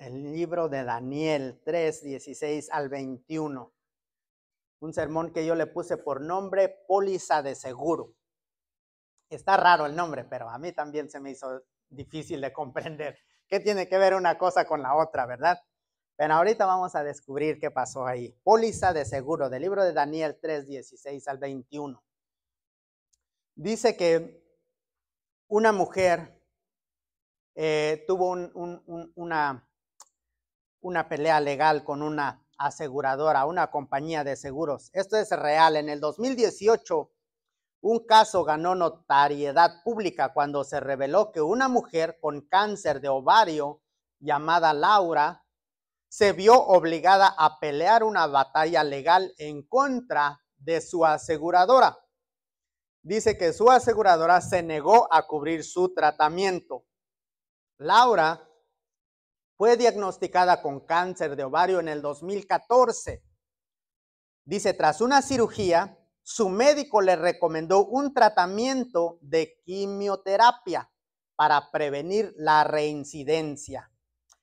el libro de Daniel 3, 16 al 21. Un sermón que yo le puse por nombre Póliza de Seguro. Está raro el nombre, pero a mí también se me hizo difícil de comprender. ¿Qué tiene que ver una cosa con la otra, verdad? Pero ahorita vamos a descubrir qué pasó ahí. Póliza de seguro, del libro de Daniel 3, 16 al 21. Dice que una mujer tuvo una pelea legal con una aseguradora, una compañía de seguros. Esto es real. En el 2018, un caso ganó notoriedad pública cuando se reveló que una mujer con cáncer de ovario llamada Laura se vio obligada a pelear una batalla legal en contra de su aseguradora. Dice que su aseguradora se negó a cubrir su tratamiento. Laura fue diagnosticada con cáncer de ovario en el 2014. Dice, tras una cirugía, su médico le recomendó un tratamiento de quimioterapia para prevenir la reincidencia.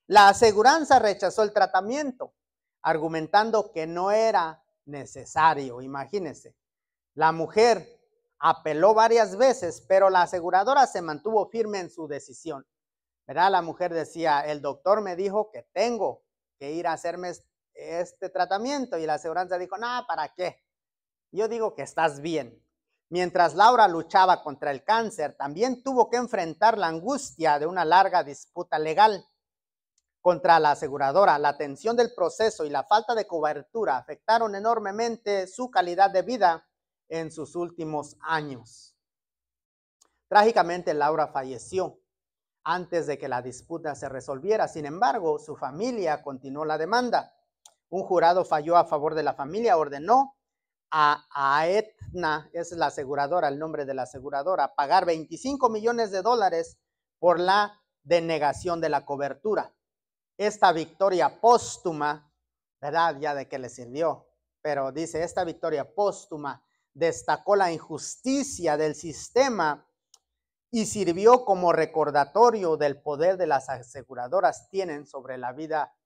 La aseguranza rechazó el tratamiento, argumentando que no era necesario. Imagínense, la mujer apeló varias veces, pero la aseguradora se mantuvo firme en su decisión. ¿Verdad? La mujer decía, el doctor me dijo que tengo que ir a hacerme este tratamiento, y la aseguranza dijo, no, ¿para qué? Yo digo que estás bien. Mientras Laura luchaba contra el cáncer, también tuvo que enfrentar la angustia de una larga disputa legal contra la aseguradora. La tensión del proceso y la falta de cobertura afectaron enormemente su calidad de vida en sus últimos años. Trágicamente, Laura falleció antes de que la disputa se resolviera. Sin embargo, su familia continuó la demanda. Un jurado falló a favor de la familia, ordenó a Aetna, es la aseguradora, el nombre de la aseguradora, pagar $25 millones por la denegación de la cobertura. Esta victoria póstuma, ¿verdad? Ya de qué le sirvió, pero dice, esta victoria póstuma destacó la injusticia del sistema y sirvió como recordatorio del poder de las aseguradoras tienen sobre la vida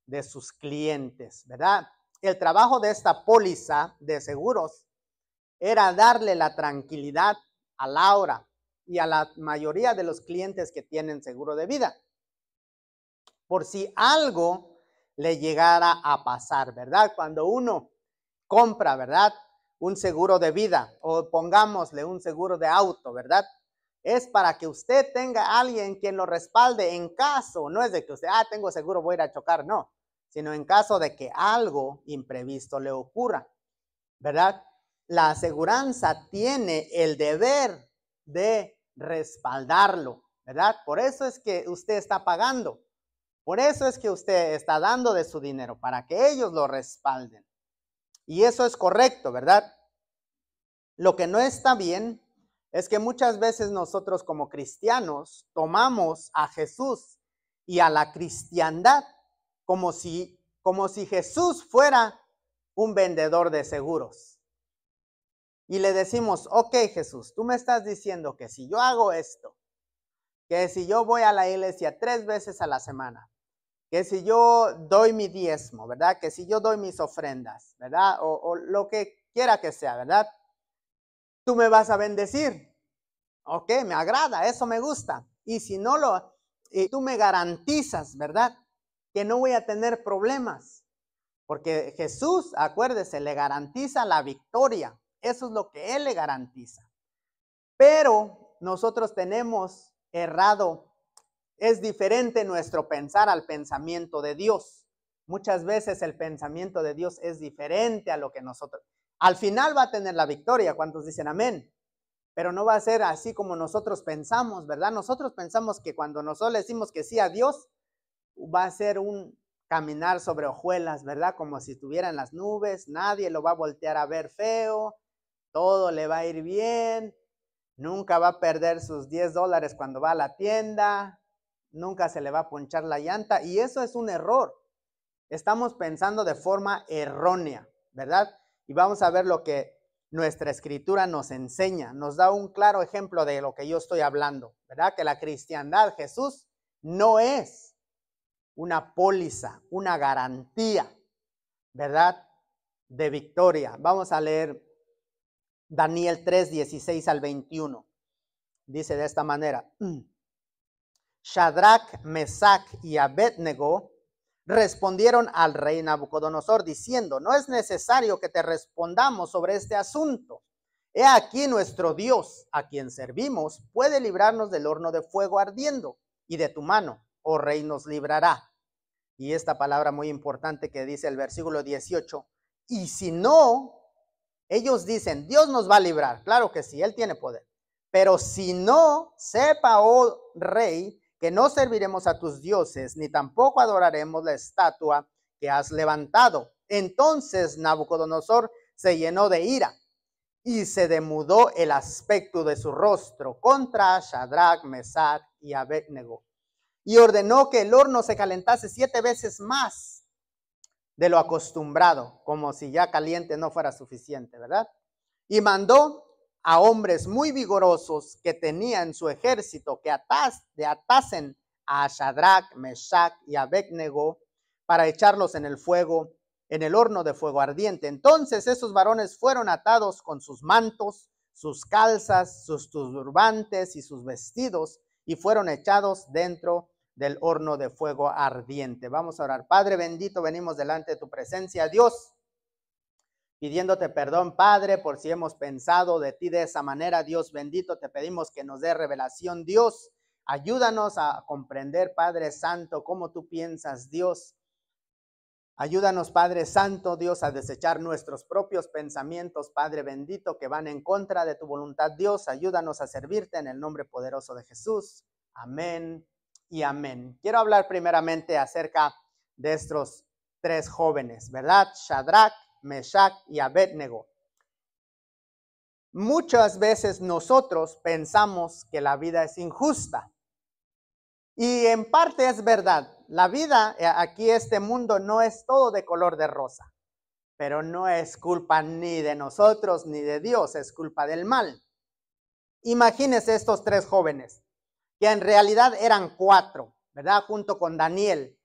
de sus clientes, ¿verdad? El trabajo de esta póliza de seguros era darle la tranquilidad a Laura y a la mayoría de los clientes que tienen seguro de vida, por si algo le llegara a pasar, ¿verdad? Cuando uno compra, ¿verdad?, un seguro de vida, o pongámosle un seguro de auto, ¿verdad?, es para que usted tenga a alguien quien lo respalde en caso, no es de que usted, tengo seguro, voy a ir a chocar, no, sino en caso de que algo imprevisto le ocurra, ¿verdad? La aseguranza tiene el deber de respaldarlo, ¿verdad? Por eso es que usted está pagando, por eso es que usted está dando de su dinero, para que ellos lo respalden. Y eso es correcto, ¿verdad? Lo que no está bien es que muchas veces nosotros como cristianos tomamos a Jesús y a la cristiandad como si Jesús fuera un vendedor de seguros. Y le decimos, ok, Jesús, tú me estás diciendo que si yo hago esto, que si yo voy a la iglesia 3 veces a la semana, que si yo doy mi diezmo, ¿verdad? Que si yo doy mis ofrendas, ¿verdad? O lo que quiera que sea, ¿verdad? Tú me vas a bendecir. Ok, me agrada, eso me gusta. Y si no tú me garantizas, ¿verdad?, que no voy a tener problemas. Porque Jesús, acuérdese, le garantiza la victoria. Eso es lo que Él le garantiza. Pero nosotros tenemos errado. Es diferente nuestro pensar al pensamiento de Dios. Muchas veces el pensamiento de Dios es diferente a lo que nosotros. Al final va a tener la victoria. ¿Cuántos dicen amén? Pero no va a ser así como nosotros pensamos, ¿verdad? Nosotros pensamos que cuando nosotros le decimos que sí a Dios, va a ser un caminar sobre hojuelas, ¿verdad? Como si estuviera en las nubes, nadie lo va a voltear a ver feo, todo le va a ir bien, nunca va a perder sus $10 cuando va a la tienda, nunca se le va a ponchar la llanta, y eso es un error. Estamos pensando de forma errónea, ¿verdad? Y vamos a ver lo que nuestra escritura nos enseña, nos da un claro ejemplo de lo que yo estoy hablando, ¿verdad? Que la cristiandad, Jesús, no es una póliza, una garantía, ¿verdad? De victoria. Vamos a leer Daniel 3, 16 al 21. Dice de esta manera: Shadrach, Mesach y Abednego respondieron al rey Nabucodonosor diciendo: no es necesario que te respondamos sobre este asunto. He aquí nuestro Dios, a quien servimos, puede librarnos del horno de fuego ardiendo, y de tu mano, oh rey, nos librará. Y esta palabra muy importante que dice el versículo 18, y si no, ellos dicen, Dios nos va a librar. Claro que sí, Él tiene poder. Pero si no, sepa, oh rey, que no serviremos a tus dioses, ni tampoco adoraremos la estatua que has levantado. Entonces Nabucodonosor se llenó de ira y se demudó el aspecto de su rostro contra Shadrach, Mesach y Abednego, y ordenó que el horno se calentase 7 veces más de lo acostumbrado, como si ya caliente no fuera suficiente, ¿verdad? Y mandó a hombres muy vigorosos que tenía en su ejército que atasen a Shadrach, Mesach y Abednego para echarlos en el fuego, en el horno de fuego ardiente. Entonces esos varones fueron atados con sus mantos, sus calzas, sus turbantes y sus vestidos, y fueron echados dentro del horno de fuego ardiente. Vamos a orar. Padre bendito, venimos delante de tu presencia, Dios, pidiéndote perdón, Padre, por si hemos pensado de ti de esa manera. Dios bendito, te pedimos que nos dé revelación. Dios, ayúdanos a comprender, Padre Santo, cómo tú piensas, Dios. Ayúdanos, Padre Santo, Dios, a desechar nuestros propios pensamientos, Padre bendito, que van en contra de tu voluntad, Dios. Ayúdanos a servirte en el nombre poderoso de Jesús. Amén y amén. Quiero hablar primeramente acerca de estos 3 jóvenes, ¿verdad? Shadrach, Mesach y Abednego. Muchas veces nosotros pensamos que la vida es injusta. Y en parte es verdad. La vida aquí, este mundo, no es todo de color de rosa. Pero no es culpa ni de nosotros ni de Dios, es culpa del mal. Imagínense estos 3 jóvenes, que en realidad eran 4, ¿verdad? Junto con Daniel.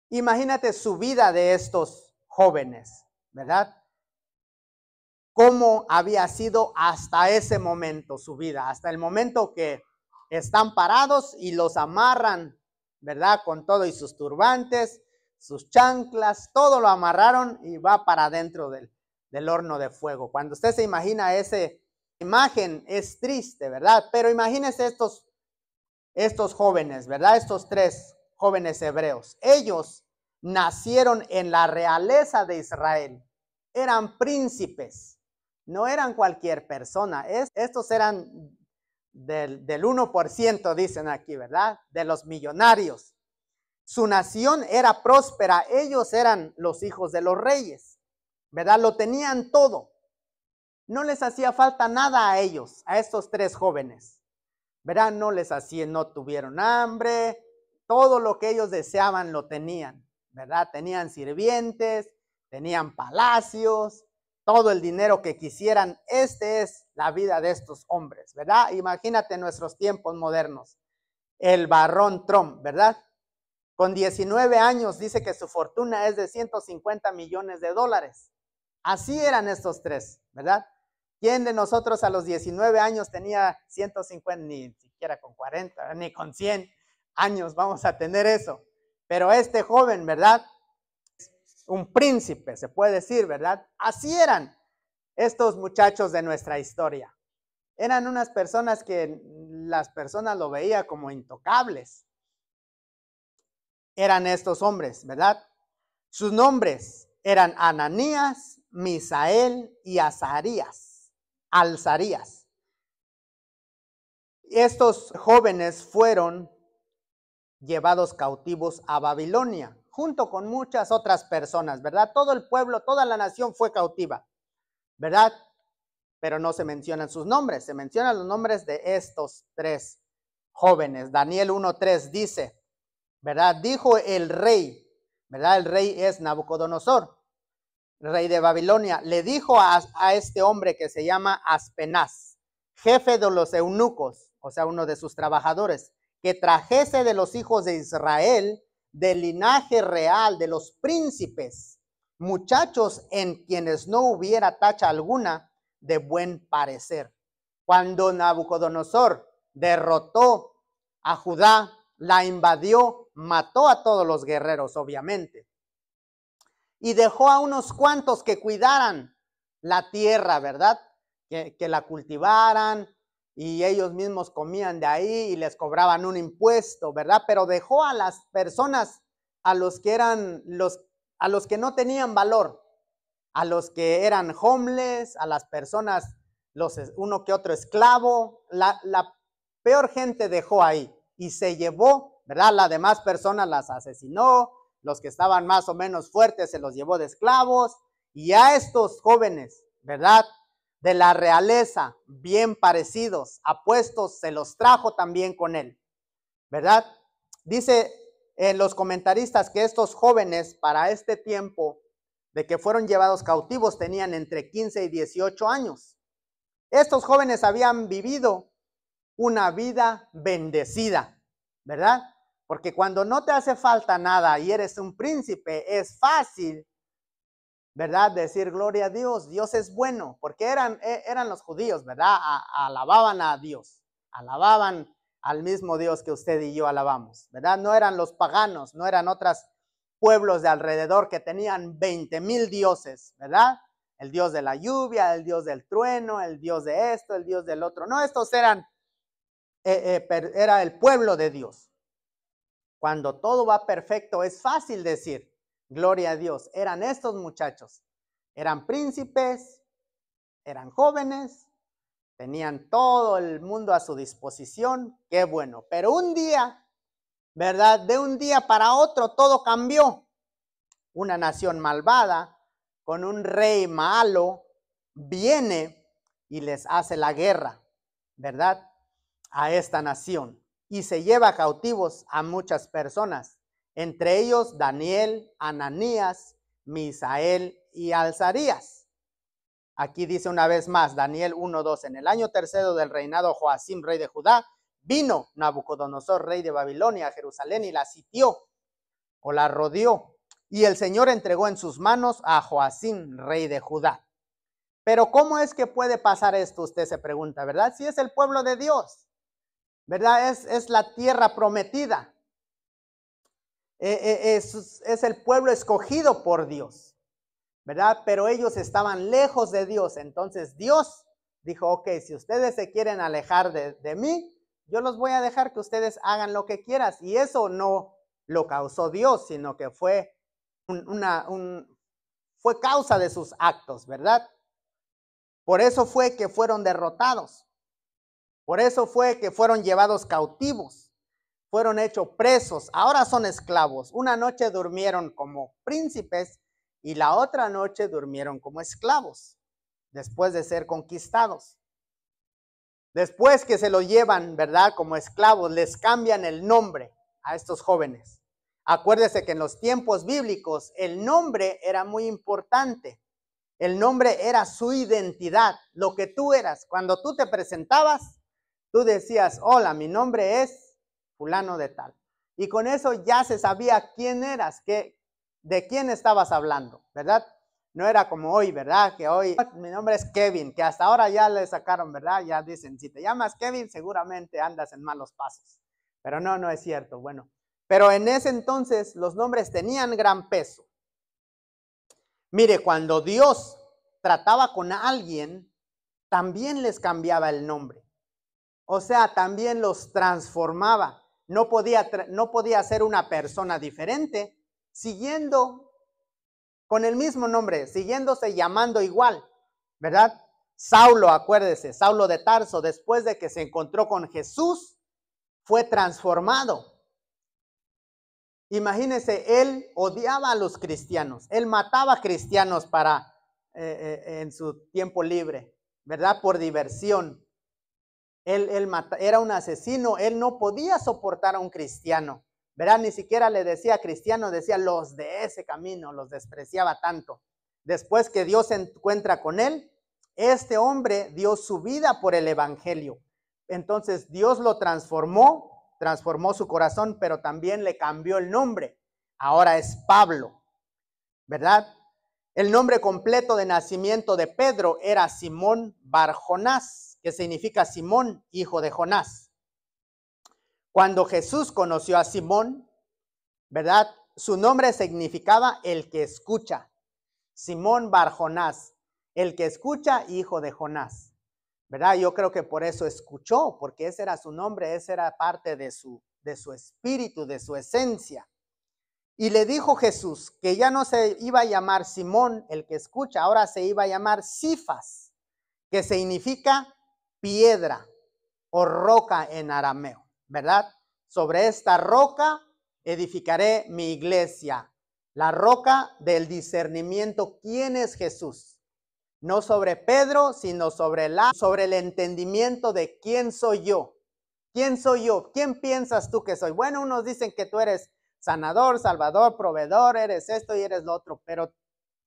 Imagínate su vida de estos jóvenes, ¿verdad? Cómo había sido hasta ese momento su vida, hasta el momento que están parados y los amarran, ¿verdad? Con todo y sus turbantes, sus chanclas, todo lo amarraron y va para adentro del horno de fuego. Cuando usted se imagina esa imagen, es triste, ¿verdad? Pero imagínese estos jóvenes, ¿verdad? Estos 3 jóvenes hebreos. Ellos nacieron en la realeza de Israel. Eran príncipes. No eran cualquier persona. Estos eran del 1%, dicen aquí, ¿verdad? De los millonarios. Su nación era próspera. Ellos eran los hijos de los reyes, ¿verdad? Lo tenían todo. No les hacía falta nada a ellos, a estos 3 jóvenes, ¿verdad? No tuvieron hambre. Todo lo que ellos deseaban lo tenían, ¿verdad? Tenían sirvientes, tenían palacios, todo el dinero que quisieran. Esta es la vida de estos hombres, ¿verdad? Imagínate nuestros tiempos modernos. El barón Trump, ¿verdad? Con 19 años dice que su fortuna es de 150 millones de dólares. Así eran estos 3, ¿verdad? ¿Quién de nosotros a los 19 años tenía 150, ni siquiera con 40, ni con 100 años vamos a tener eso? Pero este joven, ¿verdad? Un príncipe, se puede decir, ¿verdad? Así eran estos muchachos de nuestra historia. Eran unas personas que las personas lo veían como intocables. Eran estos hombres, ¿verdad? Sus nombres eran Ananías, Misael y Azarías. Estos jóvenes fueron llevados cautivos a Babilonia, junto con muchas otras personas, ¿verdad? Todo el pueblo, toda la nación fue cautiva, ¿verdad? Pero no se mencionan sus nombres, se mencionan los nombres de estos 3 jóvenes. Daniel 1:3 dice, ¿verdad? Dijo el rey, ¿verdad? El rey es Nabucodonosor, rey de Babilonia. Le dijo a este hombre que se llama Aspenaz, jefe de los eunucos, o sea, uno de sus trabajadores, que trajese de los hijos de Israel del linaje real de los príncipes, muchachos en quienes no hubiera tacha alguna de buen parecer. Cuando Nabucodonosor derrotó a Judá, la invadió, mató a todos los guerreros, obviamente, y dejó a unos cuantos que cuidaran la tierra, ¿verdad? Que la cultivaran, y ellos mismos comían de ahí y les cobraban un impuesto, ¿verdad? Pero dejó a las personas, a los que no tenían valor, a los que eran homeless, a las personas, uno que otro esclavo, la peor gente dejó ahí y se llevó, ¿verdad? Las demás personas las asesinó, los que estaban más o menos fuertes se los llevó de esclavos, y a estos jóvenes, ¿verdad?, de la realeza, bien parecidos, apuestos, se los trajo también con él, ¿verdad? Dice los comentaristas que estos jóvenes para este tiempo de que fueron llevados cautivos tenían entre 15 y 18 años. Estos jóvenes habían vivido una vida bendecida, ¿verdad? Porque cuando no te hace falta nada y eres un príncipe, es fácil, ¿verdad?, decir gloria a Dios, Dios es bueno, porque eran los judíos, ¿verdad? Alababan a Dios, alababan al mismo Dios que usted y yo alabamos, ¿verdad? No eran los paganos, no eran otros pueblos de alrededor que tenían 20,000 dioses, ¿verdad? El Dios de la lluvia, el Dios del trueno, el Dios de esto, el Dios del otro. No, estos era el pueblo de Dios. Cuando todo va perfecto, es fácil decir gloria a Dios. Eran estos muchachos, eran príncipes, eran jóvenes, tenían todo el mundo a su disposición, qué bueno. Pero un día, ¿verdad?, de un día para otro todo cambió. Una nación malvada, con un rey malo, viene y les hace la guerra, ¿verdad?, a esta nación, y se lleva cautivos a muchas personas, entre ellos Daniel, Ananías, Misael y Azarías. Aquí dice una vez más, Daniel 1:2, en el año tercero del reinado Joacim, rey de Judá, vino Nabucodonosor, rey de Babilonia, a Jerusalén y la sitió o la rodeó, y el Señor entregó en sus manos a Joacim, rey de Judá. Pero ¿cómo es que puede pasar esto? Usted se pregunta, ¿verdad? Si es el pueblo de Dios, ¿verdad? Es la tierra prometida. Es el pueblo escogido por Dios, ¿verdad? Pero ellos estaban lejos de Dios. Entonces Dios dijo, ok, si ustedes se quieren alejar de mí, yo los voy a dejar que ustedes hagan lo que quieran. Y eso no lo causó Dios, sino que fue fue causa de sus actos, ¿verdad? Por eso fue que fueron derrotados. Por eso fue que fueron llevados cautivos. Fueron hechos presos. Ahora son esclavos. Una noche durmieron como príncipes y la otra noche durmieron como esclavos, después de ser conquistados. Después que se lo llevan, ¿verdad?, como esclavos, les cambian el nombre a estos jóvenes. Acuérdese que en los tiempos bíblicos el nombre era muy importante. El nombre era su identidad, lo que tú eras. Cuando tú te presentabas, tú decías, hola, mi nombre es fulano de tal. Y con eso ya se sabía quién eras, de quién estabas hablando, ¿verdad? No era como hoy, ¿verdad? Que hoy mi nombre es Kevin, que hasta ahora ya le sacaron, ¿verdad? Ya dicen, si te llamas Kevin, seguramente andas en malos pasos. Pero no es cierto. Bueno, pero en ese entonces los nombres tenían gran peso. Mire, cuando Dios trataba con alguien, también les cambiaba el nombre. O sea, también los transformaba. No podía ser una persona diferente siguiendo con el mismo nombre, siguiéndose llamando igual, ¿verdad? Saulo, acuérdese, Saulo de Tarso, después de que se encontró con Jesús, fue transformado. Imagínese, él odiaba a los cristianos, él mataba cristianos en su tiempo libre, ¿verdad? Por diversión. Él era un asesino, él no podía soportar a un cristiano, ¿verdad? Ni siquiera le decía cristiano, decía los de ese camino, los despreciaba tanto. Después que Dios se encuentra con él, este hombre dio su vida por el evangelio. Entonces Dios lo transformó su corazón, pero también le cambió el nombre. ahora es Pablo, ¿verdad? El nombre completo de nacimiento de Pedro era Simón Bar Jonás, que significa Simón, hijo de Jonás. Cuando Jesús conoció a Simón, ¿verdad? Su nombre significaba el que escucha. Simón Bar Jonás, el que escucha, hijo de Jonás, ¿verdad? Yo creo que por eso escuchó, porque ese era su nombre, ese era parte de su espíritu, de su esencia. Y le dijo Jesús que ya no se iba a llamar Simón, el que escucha, ahora se iba a llamar Cifas, que significa piedra o roca en arameo, ¿verdad? Sobre esta roca edificaré mi iglesia, la roca del discernimiento. ¿Quién es Jesús? No sobre Pedro, sino sobre el entendimiento de quién soy yo. ¿Quién soy yo? ¿Quién piensas tú que soy? Bueno, unos dicen que tú eres sanador, salvador, proveedor, eres esto y eres lo otro, pero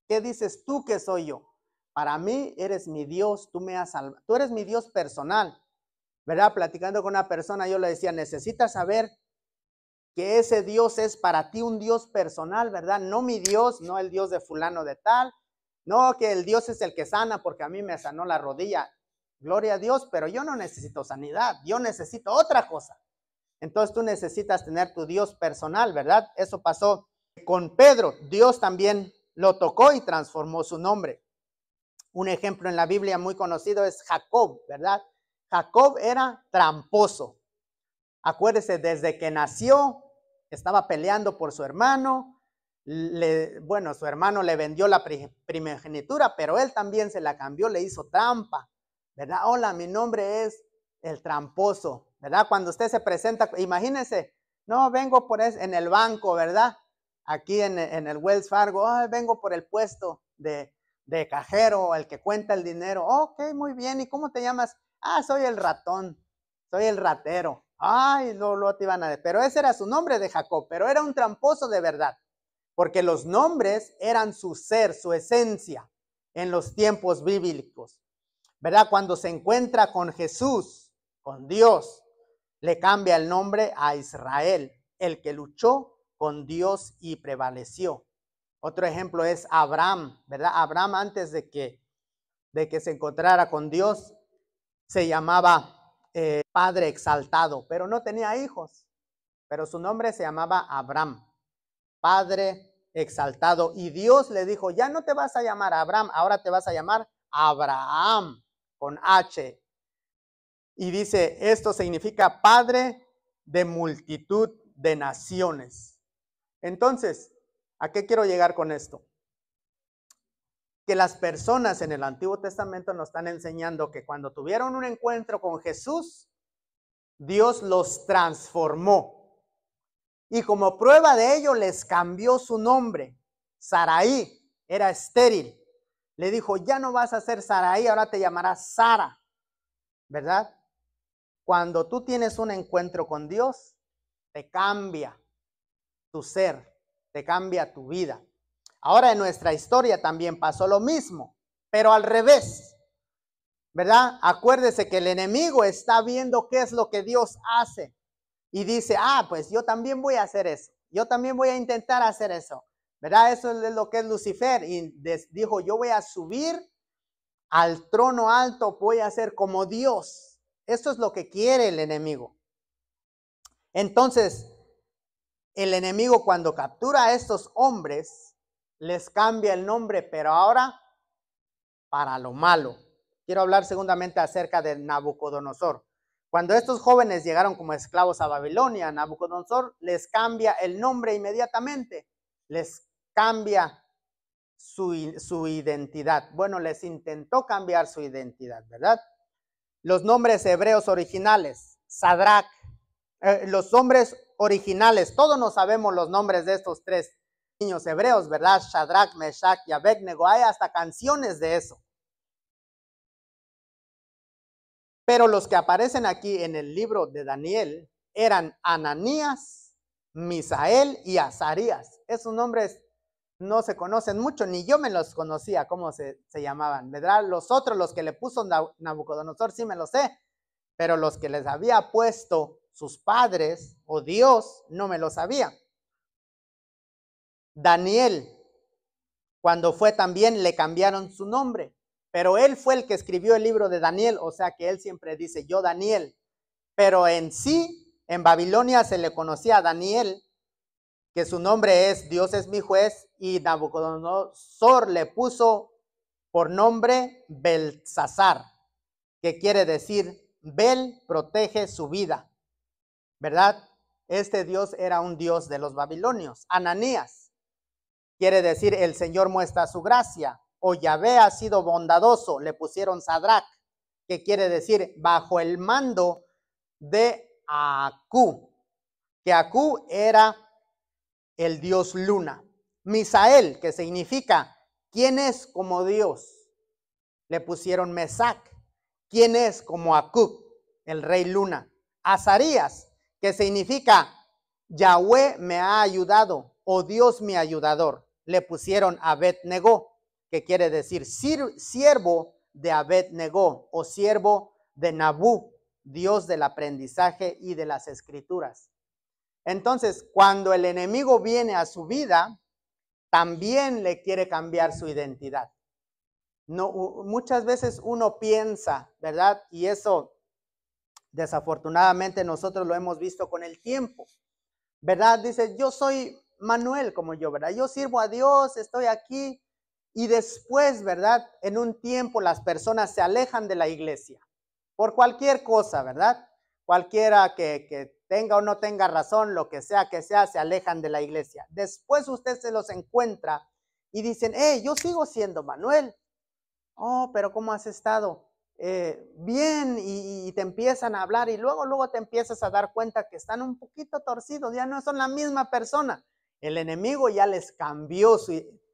¿qué dices tú que soy yo? Para mí eres mi Dios, tú me has salvado, tú eres mi Dios personal, ¿verdad? Platicando con una persona, yo le decía, necesitas saber que ese Dios es para ti un Dios personal, ¿verdad? No mi Dios, no el Dios de fulano de tal, no que el Dios es el que sana porque a mí me sanó la rodilla, gloria a Dios, pero yo no necesito sanidad, yo necesito otra cosa. Entonces tú necesitas tener tu Dios personal, ¿verdad? Eso pasó con Pedro. Dios también lo tocó y transformó su nombre. Un ejemplo en la Biblia muy conocido es Jacob, ¿verdad? Jacob era tramposo. Acuérdese, desde que nació, estaba peleando por su hermano. Su hermano le vendió la primogenitura, pero él también se la cambió, le hizo trampa, ¿verdad? Hola, mi nombre es el tramposo, ¿verdad? Cuando usted se presenta, imagínese, no, vengo en el banco, ¿verdad? Aquí en el Wells Fargo, vengo por el puesto de cajero, el que cuenta el dinero. Ok, muy bien, ¿y cómo te llamas? Soy el ratón, soy el ratero. Lo te iban a decir, pero ese era su nombre de Jacob, pero era un tramposo de verdad, porque los nombres eran su ser, su esencia en los tiempos bíblicos, ¿verdad? Cuando se encuentra con Jesús, con Dios, le cambia el nombre a Israel, el que luchó con Dios y prevaleció. Otro ejemplo es Abraham, ¿verdad? Abraham antes de que se encontrara con Dios se llamaba Padre exaltado, pero no tenía hijos, pero su nombre se llamaba Abraham, Padre exaltado. Y Dios le dijo, ya no te vas a llamar Abraham, ahora te vas a llamar Abraham, con H. Y dice, esto significa Padre de multitud de naciones. Entonces, ¿a qué quiero llegar con esto? Que las personas en el Antiguo Testamento nos están enseñando que cuando tuvieron un encuentro con Jesús, Dios los transformó. Y como prueba de ello, les cambió su nombre. Sarai era estéril. Le dijo, ya no vas a ser Sarai, ahora te llamarás Sara, ¿verdad? Cuando tú tienes un encuentro con Dios, te cambia tu ser, te cambia tu vida. Ahora en nuestra historia también pasó lo mismo, pero al revés, ¿verdad? Acuérdese que el enemigo está viendo qué es lo que Dios hace y dice, pues yo también voy a hacer eso, yo también voy a intentar hacer eso, ¿verdad? Eso es lo que es Lucifer, y dijo, yo voy a subir al trono alto, voy a ser como Dios. Eso es lo que quiere el enemigo. Entonces, el enemigo cuando captura a estos hombres, les cambia el nombre, pero ahora para lo malo. Quiero hablar segundamente acerca de Nabucodonosor. Cuando estos jóvenes llegaron como esclavos a Babilonia, Nabucodonosor les cambia el nombre inmediatamente, les cambia su identidad. Bueno, les intentó cambiar su identidad, ¿verdad? Los nombres hebreos originales, Sadrach, los nombres originales, todos no sabemos los nombres de estos tres niños hebreos, ¿verdad? Shadrach, Meshach y Abednego, hay hasta canciones de eso. Pero los que aparecen aquí en el libro de Daniel eran Ananías, Misael y Azarías. Esos nombres no se conocen mucho, ni yo me los conocía cómo se llamaban, ¿verdad? Los otros, los que le puso Nabucodonosor, sí me los sé, pero los que les había puesto sus padres o Dios, no me lo sabía. Daniel, cuando fue también, le cambiaron su nombre, pero él fue el que escribió el libro de Daniel, o sea que él siempre dice yo Daniel, pero en sí, en Babilonia se le conocía a Daniel, que su nombre es Dios es mi juez, y Nabucodonosor le puso por nombre Belsasar, que quiere decir Bel protege su vida, ¿verdad? Este Dios era un Dios de los babilonios. Ananías quiere decir el Señor muestra su gracia, o Yahvé ha sido bondadoso, le pusieron Sadrach, que quiere decir bajo el mando de Acú, que Acú era el dios luna. Misael, que significa ¿quién es como Dios? Le pusieron Mesac, ¿quién es como Acú, el rey luna? Azarías, que significa Yahweh me ha ayudado o Dios mi ayudador. Le pusieron Abed-Negó, que quiere decir siervo de Abed-Negó o siervo de Nabú, Dios del aprendizaje y de las escrituras. Entonces, cuando el enemigo viene a su vida, también le quiere cambiar su identidad. No, muchas veces uno piensa, ¿verdad? Y eso desafortunadamente nosotros lo hemos visto con el tiempo, ¿verdad? Dice, yo soy Manuel como yo, ¿verdad? Yo sirvo a Dios, estoy aquí. Y después, ¿verdad? En un tiempo las personas se alejan de la iglesia por cualquier cosa, ¿verdad? Cualquiera que tenga o no tenga razón, lo que sea, se alejan de la iglesia. Después usted se los encuentra y dicen, yo sigo siendo Manuel. Oh, pero ¿cómo has estado? Bien, y te empiezan a hablar y luego te empiezas a dar cuenta que están un poquito torcidos, ya no son la misma persona. El enemigo ya les cambió,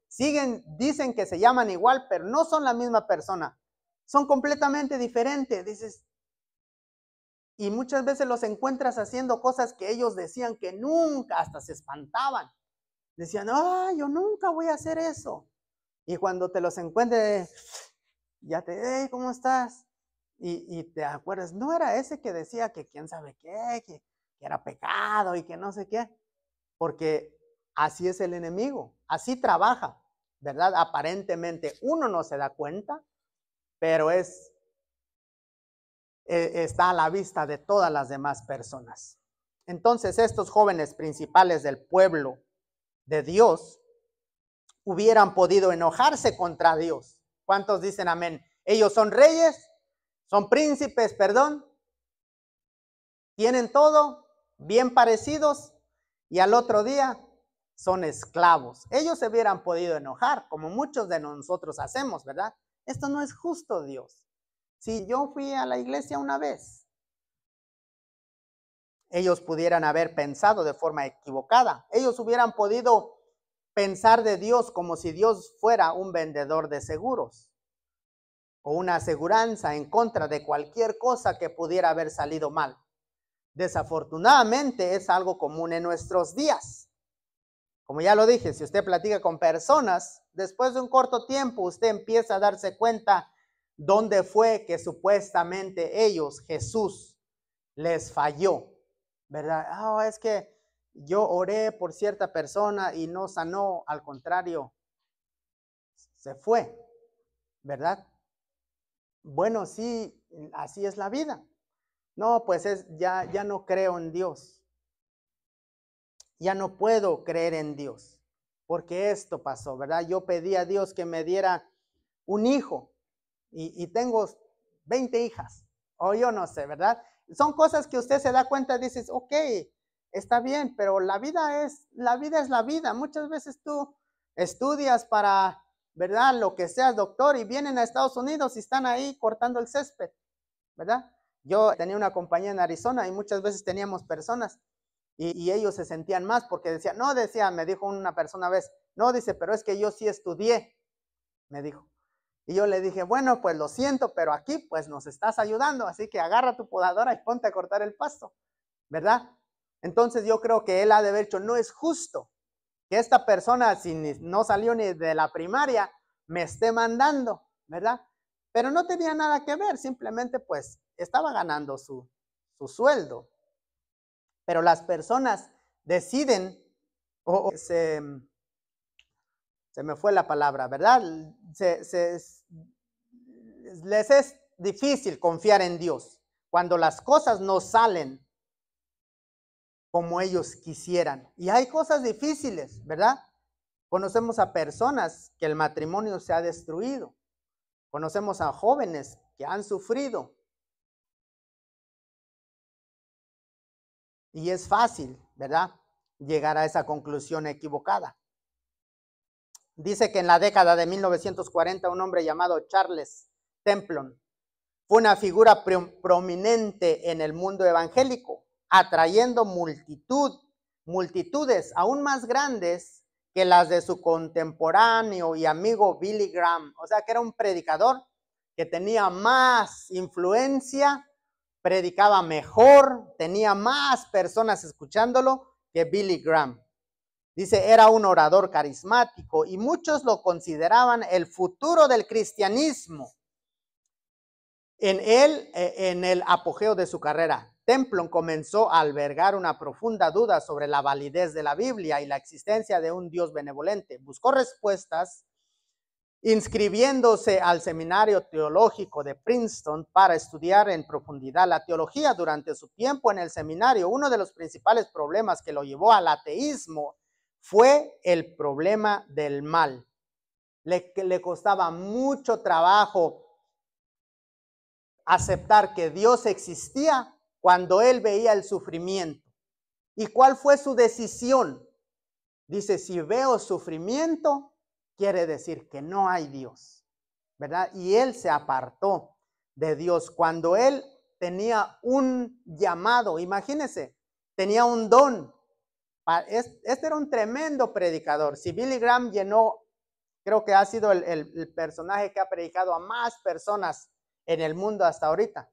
dicen que se llaman igual, pero no son la misma persona. Son completamente diferentes, dices. Y muchas veces los encuentras haciendo cosas que ellos decían que nunca, hasta se espantaban. Decían, yo nunca voy a hacer eso. Y cuando te los encuentres, ya ¿cómo estás? Y te acuerdas, no era ese que decía que quién sabe qué, que era pecado y que no sé qué. Porque así es el enemigo, así trabaja, ¿verdad? Aparentemente uno no se da cuenta, pero está a la vista de todas las demás personas. Entonces estos jóvenes principales del pueblo de Dios hubieran podido enojarse contra Dios. ¿Cuántos dicen amén? Ellos son reyes, son príncipes, perdón, tienen todo, bien parecidos, y al otro día son esclavos. Ellos se hubieran podido enojar, como muchos de nosotros hacemos, ¿verdad? Esto no es justo, Dios. Si yo fui a la iglesia una vez, ellos pudieran haber pensado de forma equivocada. Ellos hubieran podido pensar de Dios como si Dios fuera un vendedor de seguros o una aseguranza en contra de cualquier cosa que pudiera haber salido mal. Desafortunadamente es algo común en nuestros días. Como ya lo dije, si usted platica con personas, después de un corto tiempo usted empieza a darse cuenta dónde fue que supuestamente ellos, Jesús, les falló, ¿verdad? Es que yo oré por cierta persona y no sanó, al contrario, se fue, ¿verdad? Bueno, sí, así es la vida. No, pues ya no creo en Dios. Ya no puedo creer en Dios, porque esto pasó, ¿verdad? Yo pedí a Dios que me diera un hijo y tengo 20 hijas, o yo no sé, ¿verdad? Son cosas que usted se da cuenta y dices, ok, está bien, pero la vida es la vida. Muchas veces tú estudias para, ¿verdad? Lo que seas doctor y vienen a Estados Unidos y están ahí cortando el césped, ¿verdad? Yo tenía una compañía en Arizona y muchas veces teníamos personas y ellos se sentían más porque decían, no, me dijo una persona una vez, no, dice, pero es que yo sí estudié, me dijo. Y yo le dije, bueno, pues lo siento, pero aquí pues nos estás ayudando, así que agarra tu podadora y ponte a cortar el pasto, ¿verdad? Entonces yo creo que él ha de haber dicho, no es justo que esta persona, si no salió ni de la primaria, me esté mandando, ¿verdad? Pero no tenía nada que ver, simplemente pues estaba ganando su sueldo. Pero las personas deciden o se se me fue la palabra, ¿verdad? Les es difícil confiar en Dios cuando las cosas no salen como ellos quisieran. Y hay cosas difíciles, ¿verdad? Conocemos a personas que el matrimonio se ha destruido. Conocemos a jóvenes que han sufrido. Y es fácil, ¿verdad?, llegar a esa conclusión equivocada. Dice que en la década de 1940 un hombre llamado Charles Templon fue una figura prominente en el mundo evangélico, atrayendo multitudes aún más grandes que las de su contemporáneo y amigo Billy Graham. O sea que era un predicador que tenía más influencia, predicaba mejor, tenía más personas escuchándolo que Billy Graham. Dice, era un orador carismático y muchos lo consideraban el futuro del cristianismo. En el apogeo de su carrera, Templon comenzó a albergar una profunda duda sobre la validez de la Biblia y la existencia de un Dios benevolente. Buscó respuestas inscribiéndose al seminario teológico de Princeton para estudiar en profundidad la teología. Durante su tiempo en el seminario, uno de los principales problemas que lo llevó al ateísmo fue el problema del mal. Le costaba mucho trabajo aceptar que Dios existía cuando él veía el sufrimiento. ¿Y cuál fue su decisión? Dice, si veo sufrimiento, quiere decir que no hay Dios, ¿verdad? Y él se apartó de Dios cuando él tenía un llamado. Imagínense, tenía un don. Este era un tremendo predicador. Si Billy Graham llenó, creo que ha sido el personaje que ha predicado a más personas en el mundo hasta ahorita.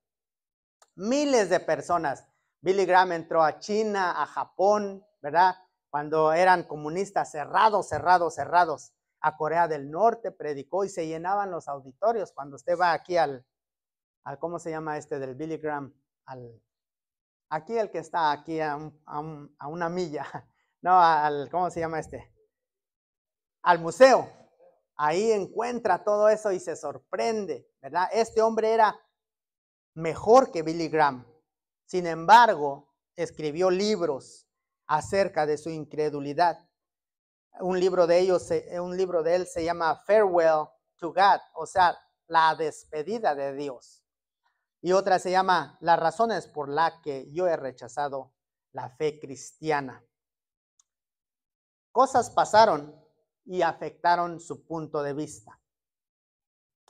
Miles de personas. Billy Graham entró a China, a Japón, ¿verdad? Cuando eran comunistas cerrados. A Corea del Norte predicó y se llenaban los auditorios. Cuando usted va aquí al ¿cómo se llama este del Billy Graham? Aquí el que está aquí a una milla. No, ¿cómo se llama este? Al museo. Ahí encuentra todo eso y se sorprende, ¿verdad? Este hombre era mejor que Billy Graham. Sin embargo, escribió libros acerca de su incredulidad. Un libro de él se llama Farewell to God, o sea, la despedida de Dios. Y otra se llama Las razones por las que yo he rechazado la fe cristiana. Cosas pasaron y afectaron su punto de vista.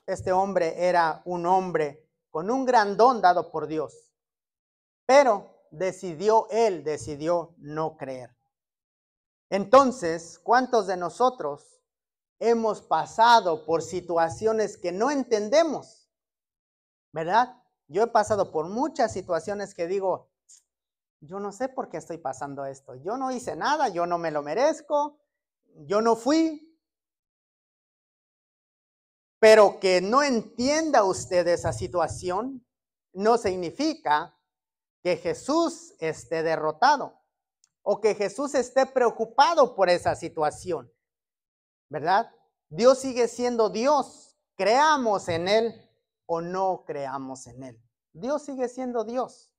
Este hombre era un hombre con un gran don dado por Dios, pero decidió no creer. Entonces, ¿cuántos de nosotros hemos pasado por situaciones que no entendemos? ¿Verdad? Yo he pasado por muchas situaciones que digo, yo no sé por qué estoy pasando esto. Yo no hice nada, yo no me lo merezco, yo no fui. Pero que no entienda usted esa situación no significa que Jesús esté derrotado o que Jesús esté preocupado por esa situación, ¿verdad? Dios sigue siendo Dios, creamos en Él o no creamos en Él. Dios sigue siendo Dios.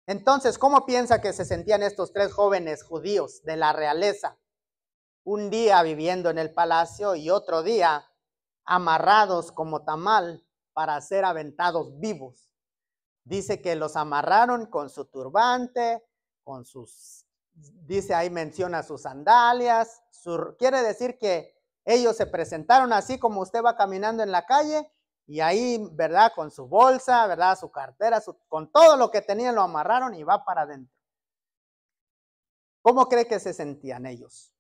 Entonces, ¿cómo piensa que se sentían estos tres jóvenes judíos de la realeza? Un día viviendo en el palacio y otro día amarrados como tamal para ser aventados vivos. Dice que los amarraron con su turbante, con sus, dice ahí menciona sus sandalias, quiere decir que ellos se presentaron así como usted va caminando en la calle y ahí, ¿verdad? Con su bolsa, ¿verdad? Su cartera, con todo lo que tenían lo amarraron y va para adentro. ¿Cómo cree que se sentían ellos?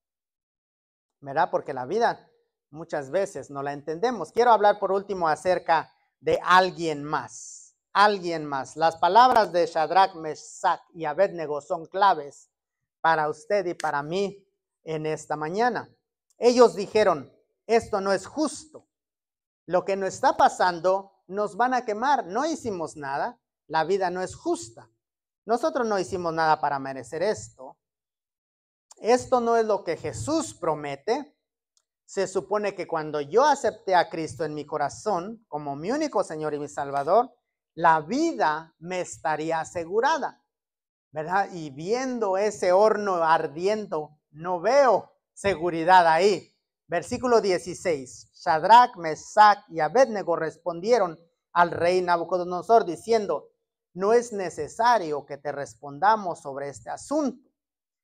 ¿Verdad? Porque la vida muchas veces no la entendemos. Quiero hablar por último acerca de alguien más. Alguien más. Las palabras de Shadrach, Mesach y Abednego son claves para usted y para mí en esta mañana. Ellos dijeron, esto no es justo. Lo que nos está pasando, nos van a quemar. No hicimos nada. La vida no es justa. Nosotros no hicimos nada para merecer esto. Esto no es lo que Jesús promete. se supone que cuando yo acepté a Cristo en mi corazón como mi único Señor y mi Salvador, la vida me estaría asegurada, ¿verdad? Y viendo ese horno ardiendo, no veo seguridad ahí. Versículo 16, Shadrach, Mesach y Abednego respondieron al rey Nabucodonosor diciendo, no es necesario que te respondamos sobre este asunto.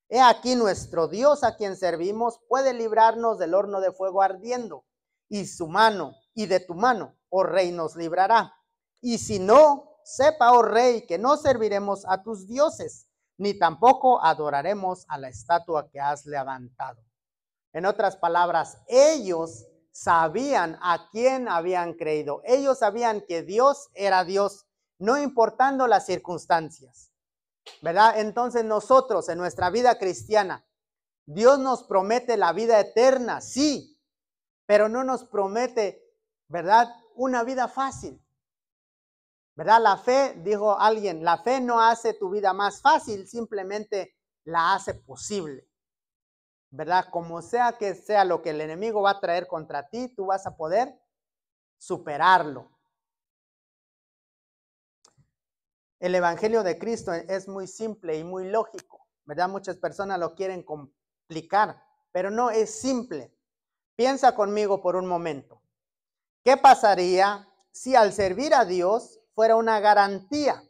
He aquí nuestro Dios a quien servimos puede librarnos del horno de fuego ardiendo, y su mano y de tu mano, oh rey, nos librará. Y si no, sepa, oh rey, que no serviremos a tus dioses, ni tampoco adoraremos a la estatua que has levantado. En otras palabras, ellos sabían a quién habían creído. Ellos sabían que Dios era Dios, no importando las circunstancias, ¿verdad? Entonces nosotros en nuestra vida cristiana, Dios nos promete la vida eterna, sí, pero no nos promete, ¿verdad? Una vida fácil, ¿verdad? La fe, dijo alguien, la fe no hace tu vida más fácil, simplemente la hace posible, ¿verdad? Como sea que sea lo que el enemigo va a traer contra ti, tú vas a poder superarlo. El evangelio de Cristo es muy simple y muy lógico, ¿verdad? Muchas personas lo quieren complicar, pero no es simple. Piensa conmigo por un momento. ¿Qué pasaría si al servir a Dios fuera una garantía,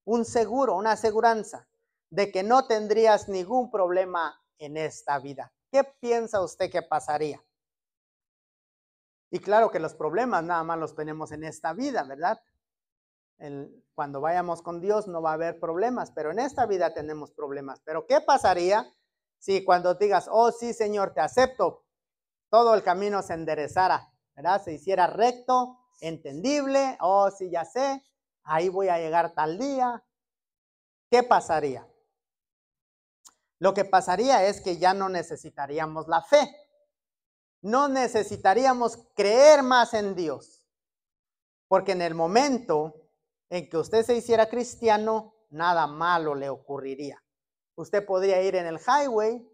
un seguro, una aseguranza de que no tendrías ningún problema en esta vida? ¿Qué piensa usted que pasaría? Y claro que los problemas nada más los tenemos en esta vida, ¿verdad? Cuando vayamos con Dios no va a haber problemas, pero en esta vida tenemos problemas. Pero ¿qué pasaría si cuando digas, oh sí, Señor, te acepto, todo el camino se enderezara, ¿verdad? Se hiciera recto, entendible, oh sí, ya sé, ahí voy a llegar tal día. ¿Qué pasaría? Lo que pasaría es que ya no necesitaríamos la fe. No necesitaríamos creer más en Dios. Porque en el momento en que usted se hiciera cristiano, nada malo le ocurriría. Usted podría ir en el highway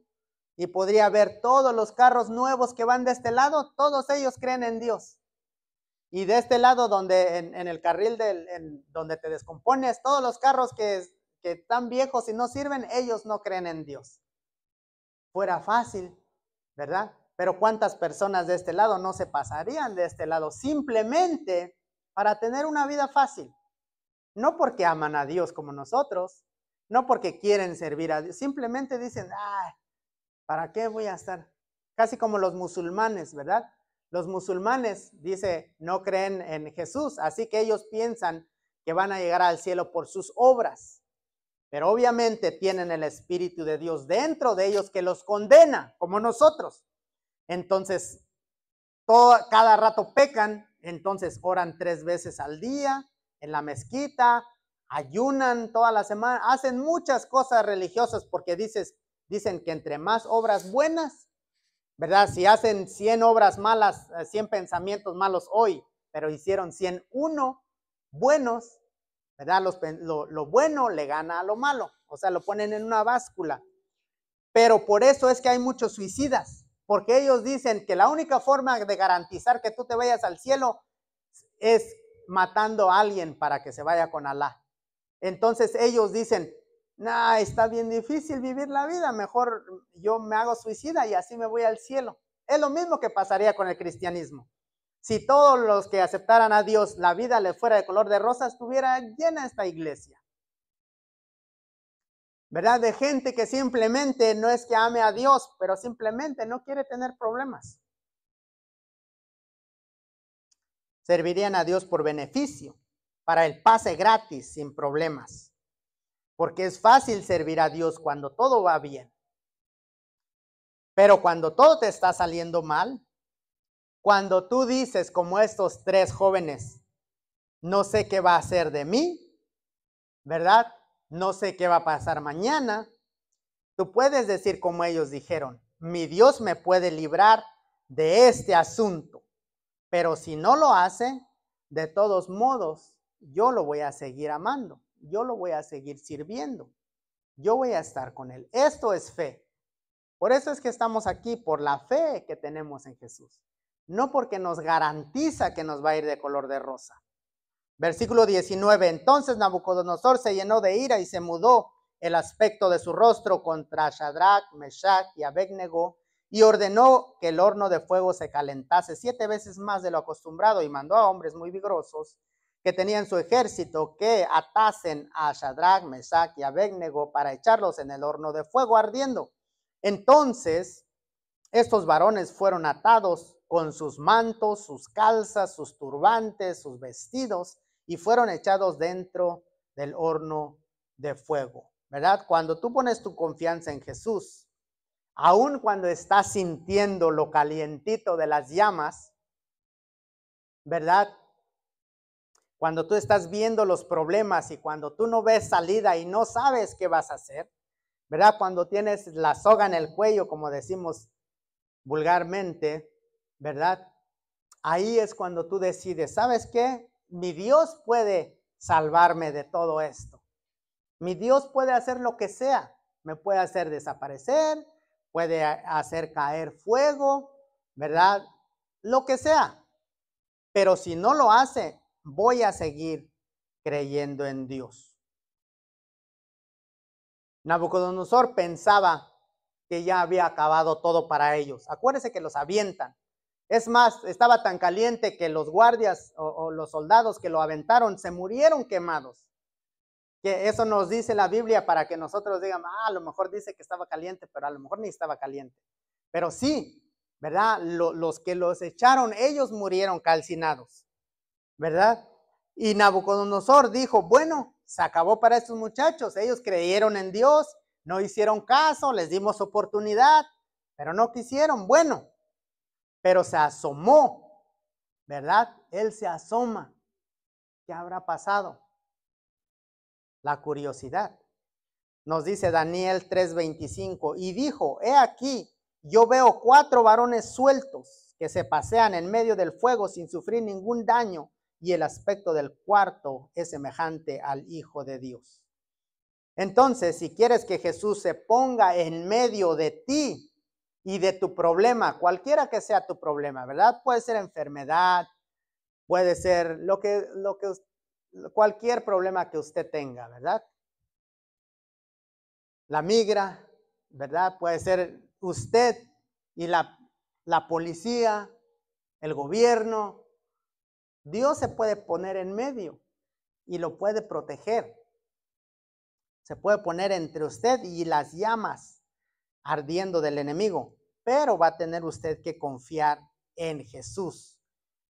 y podría ver todos los carros nuevos que van de este lado, todos ellos creen en Dios. Y de este lado, donde en el carril donde te descompones, todos los carros que están viejos y no sirven, ellos no creen en Dios. Fuera fácil, ¿verdad? Pero ¿cuántas personas de este lado no se pasarían de este lado simplemente para tener una vida fácil? No porque aman a Dios como nosotros, no porque quieren servir a Dios, simplemente dicen, ¿para qué voy a estar? Casi como los musulmanes, ¿verdad? Los musulmanes, dice, no creen en Jesús, así que ellos piensan que van a llegar al cielo por sus obras. Pero obviamente tienen el Espíritu de Dios dentro de ellos que los condena, como nosotros. Entonces, cada rato pecan, entonces oran 3 veces al día en la mezquita, ayunan toda la semana, hacen muchas cosas religiosas porque dicen que entre más obras buenas, ¿verdad? Si hacen 100 obras malas, 100 pensamientos malos hoy, pero hicieron 101 buenos, ¿verdad? Lo bueno le gana a lo malo, o sea, lo ponen en una báscula. Pero por eso es que hay muchos suicidas, porque ellos dicen que la única forma de garantizar que tú te vayas al cielo es matando a alguien para que se vaya con Alá. Entonces ellos dicen, está bien difícil vivir la vida, mejor yo me hago suicida y así me voy al cielo. Es lo mismo que pasaría con el cristianismo. Si todos los que aceptaran a Dios, la vida les fuera de color de rosa, estuviera llena esta iglesia, ¿verdad? De gente que simplemente no es que ame a Dios, pero simplemente no quiere tener problemas. Servirían a Dios por beneficio, para el pase gratis, sin problemas. Porque es fácil servir a Dios cuando todo va bien. Pero cuando todo te está saliendo mal, cuando tú dices como estos 3 jóvenes, no sé qué va a hacer de mí, ¿verdad? No sé qué va a pasar mañana. Tú puedes decir como ellos dijeron, mi Dios me puede librar de este asunto, pero si no lo hace, de todos modos, yo lo voy a seguir amando, yo lo voy a seguir sirviendo, yo voy a estar con él. Esto es fe. Por eso es que estamos aquí, por la fe que tenemos en Jesús. No porque nos garantiza que nos va a ir de color de rosa. Versículo 19. Entonces Nabucodonosor se llenó de ira y se mudó el aspecto de su rostro contra Shadrach, Meshach y Abednego, y ordenó que el horno de fuego se calentase 7 veces más de lo acostumbrado, y mandó a hombres muy vigorosos que tenían su ejército que atasen a Shadrach, Meshach y Abednego para echarlos en el horno de fuego ardiendo. Entonces estos varones fueron atados con sus mantos, sus calzas, sus turbantes, sus vestidos, y fueron echados dentro del horno de fuego, ¿verdad? Cuando tú pones tu confianza en Jesús, aun cuando estás sintiendo lo calientito de las llamas, ¿verdad? Cuando tú estás viendo los problemas y cuando tú no ves salida y no sabes qué vas a hacer, ¿verdad? Cuando tienes la soga en el cuello, como decimos vulgarmente, ¿verdad? Ahí es cuando tú decides, ¿sabes qué? Mi Dios puede salvarme de todo esto. Mi Dios puede hacer lo que sea. Me puede hacer desaparecer, puede hacer caer fuego, ¿verdad? Lo que sea. Pero si no lo hace, voy a seguir creyendo en Dios. Nabucodonosor pensaba que ya había acabado todo para ellos. Acuérdense que los avientan. Es más, estaba tan caliente que los guardias o los soldados que lo aventaron se murieron quemados. Que eso nos dice la Biblia para que nosotros digamos, a lo mejor dice que estaba caliente, pero a lo mejor ni estaba caliente. Pero sí, ¿verdad? Los que los echaron, ellos murieron calcinados, ¿verdad? Y Nabucodonosor dijo, bueno, se acabó para estos muchachos. Ellos creyeron en Dios, no hicieron caso, les dimos oportunidad, pero no quisieron. Bueno, pero se asomó, ¿verdad? Él se asoma. ¿Qué habrá pasado? La curiosidad. Nos dice Daniel 3:25, y dijo, he aquí, yo veo 4 varones sueltos que se pasean en medio del fuego sin sufrir ningún daño, y el aspecto del cuarto es semejante al Hijo de Dios. Entonces, si quieres que Jesús se ponga en medio de ti y de tu problema, cualquiera que sea tu problema, ¿verdad? Puede ser enfermedad, puede ser cualquier problema que usted tenga, ¿verdad? La migra, ¿verdad? Puede ser usted y la policía, el gobierno. Dios se puede poner en medio y lo puede proteger. Se puede poner entre usted y las llamas ardiendo del enemigo, pero va a tener usted que confiar en Jesús,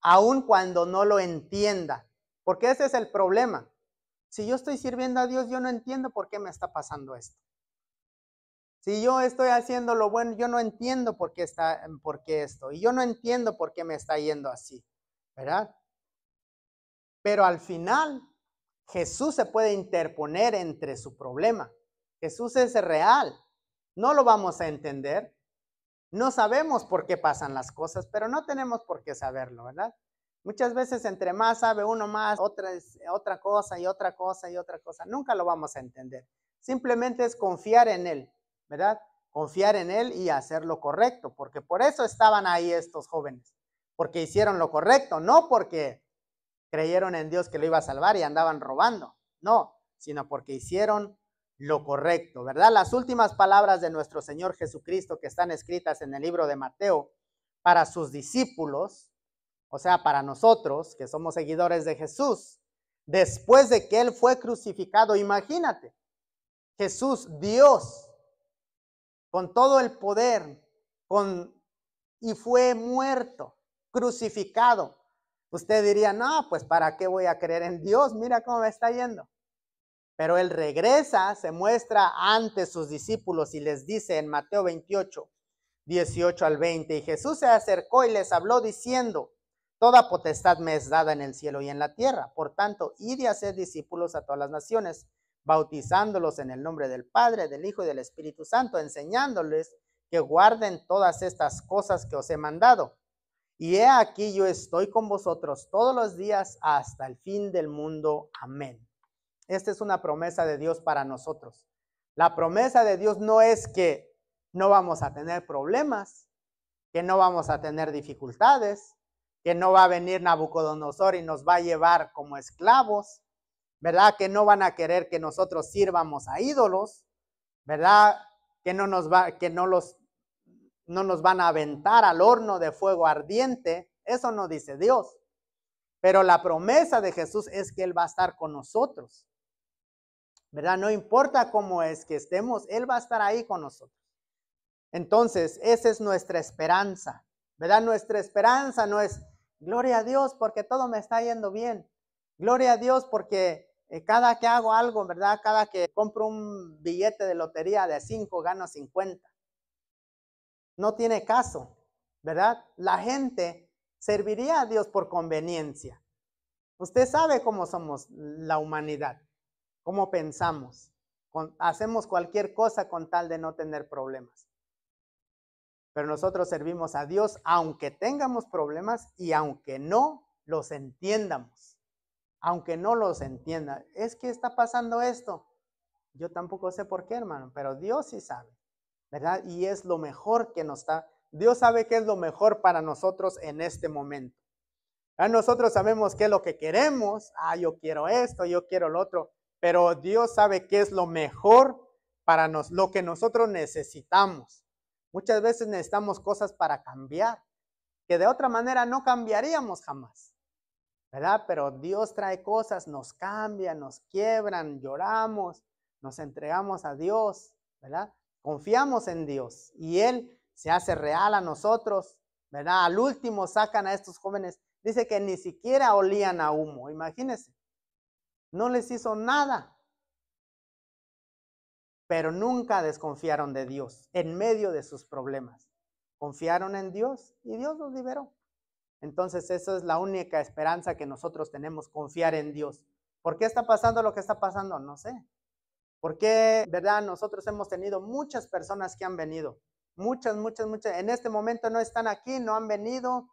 aun cuando no lo entienda, porque ese es el problema. Si yo estoy sirviendo a Dios, yo no entiendo por qué me está pasando esto. Si yo estoy haciendo lo bueno, yo no entiendo por qué esto, y yo no entiendo por qué me está yendo así, ¿verdad? Pero al final, Jesús se puede interponer entre su problema. Jesús es real. No lo vamos a entender. No sabemos por qué pasan las cosas, pero no tenemos por qué saberlo, ¿verdad? Muchas veces entre más sabe uno más, otra cosa y otra cosa y otra cosa. Nunca lo vamos a entender. Simplemente es confiar en Él, ¿verdad? Confiar en Él y hacer lo correcto, porque por eso estaban ahí estos jóvenes, porque hicieron lo correcto, no porque creyeron en Dios que lo iba a salvar y andaban robando, no, sino porque hicieron lo correcto, ¿verdad? Las últimas palabras de nuestro Señor Jesucristo que están escritas en el libro de Mateo para sus discípulos, o sea, para nosotros que somos seguidores de Jesús, después de que Él fue crucificado, imagínate, Jesús, Dios, con todo el poder, y fue muerto, crucificado. Usted diría, no, pues ¿para qué voy a creer en Dios? Mira cómo me está yendo. Pero Él regresa, se muestra ante sus discípulos y les dice en Mateo 28, 18 al 20, y Jesús se acercó y les habló diciendo, toda potestad me es dada en el cielo y en la tierra. Por tanto, id y haced discípulos a todas las naciones, bautizándolos en el nombre del Padre, del Hijo y del Espíritu Santo, enseñándoles que guarden todas estas cosas que os he mandado. Y he aquí yo estoy con vosotros todos los días hasta el fin del mundo. Amén. Esta es una promesa de Dios para nosotros. La promesa de Dios no es que no vamos a tener problemas, que no vamos a tener dificultades, que no va a venir Nabucodonosor y nos va a llevar como esclavos, ¿verdad? Que no van a querer que nosotros sirvamos a ídolos, ¿verdad? Que no nos van a aventar al horno de fuego ardiente. Eso no dice Dios. Pero la promesa de Jesús es que Él va a estar con nosotros, ¿verdad? No importa cómo es que estemos, Él va a estar ahí con nosotros. Entonces, esa es nuestra esperanza, ¿verdad? Nuestra esperanza no es, gloria a Dios porque todo me está yendo bien. Gloria a Dios porque cada que hago algo, ¿verdad? Cada que compro un billete de lotería de 5, gano 50. No tiene caso, ¿verdad? La gente serviría a Dios por conveniencia. Usted sabe cómo somos la humanidad, cómo pensamos. Hacemos cualquier cosa con tal de no tener problemas. Pero nosotros servimos a Dios aunque tengamos problemas y aunque no los entiendamos. Aunque no los entienda. Es que está pasando esto. Yo tampoco sé por qué, hermano, pero Dios sí sabe, ¿verdad? Y es lo mejor que nos da. Dios sabe qué es lo mejor para nosotros en este momento. Nosotros sabemos qué es lo que queremos. Yo quiero esto, yo quiero lo otro. Pero Dios sabe qué es lo mejor para lo que nosotros necesitamos. Muchas veces necesitamos cosas para cambiar, que de otra manera no cambiaríamos jamás, ¿verdad? Pero Dios trae cosas, nos cambian, nos quiebran, lloramos, nos entregamos a Dios, ¿verdad? Confiamos en Dios y Él se hace real a nosotros, ¿verdad? Al último sacan a estos jóvenes, dice que ni siquiera olían a humo, imagínense, no les hizo nada, pero nunca desconfiaron de Dios en medio de sus problemas. Confiaron en Dios y Dios los liberó. Entonces, esa es la única esperanza que nosotros tenemos, confiar en Dios. ¿Por qué está pasando lo que está pasando? No sé. ¿Por qué, verdad? Nosotros hemos tenido muchas personas que han venido. Muchas. En este momento no están aquí, no han venido,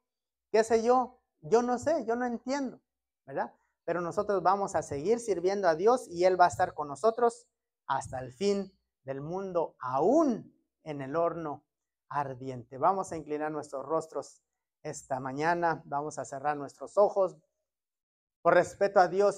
qué sé yo. Yo no sé, yo no entiendo, ¿verdad? Pero nosotros vamos a seguir sirviendo a Dios y Él va a estar con nosotros hasta el fin del mundo, aún en el horno ardiente. Vamos a inclinar nuestros rostros esta mañana, vamos a cerrar nuestros ojos por respeto a Dios.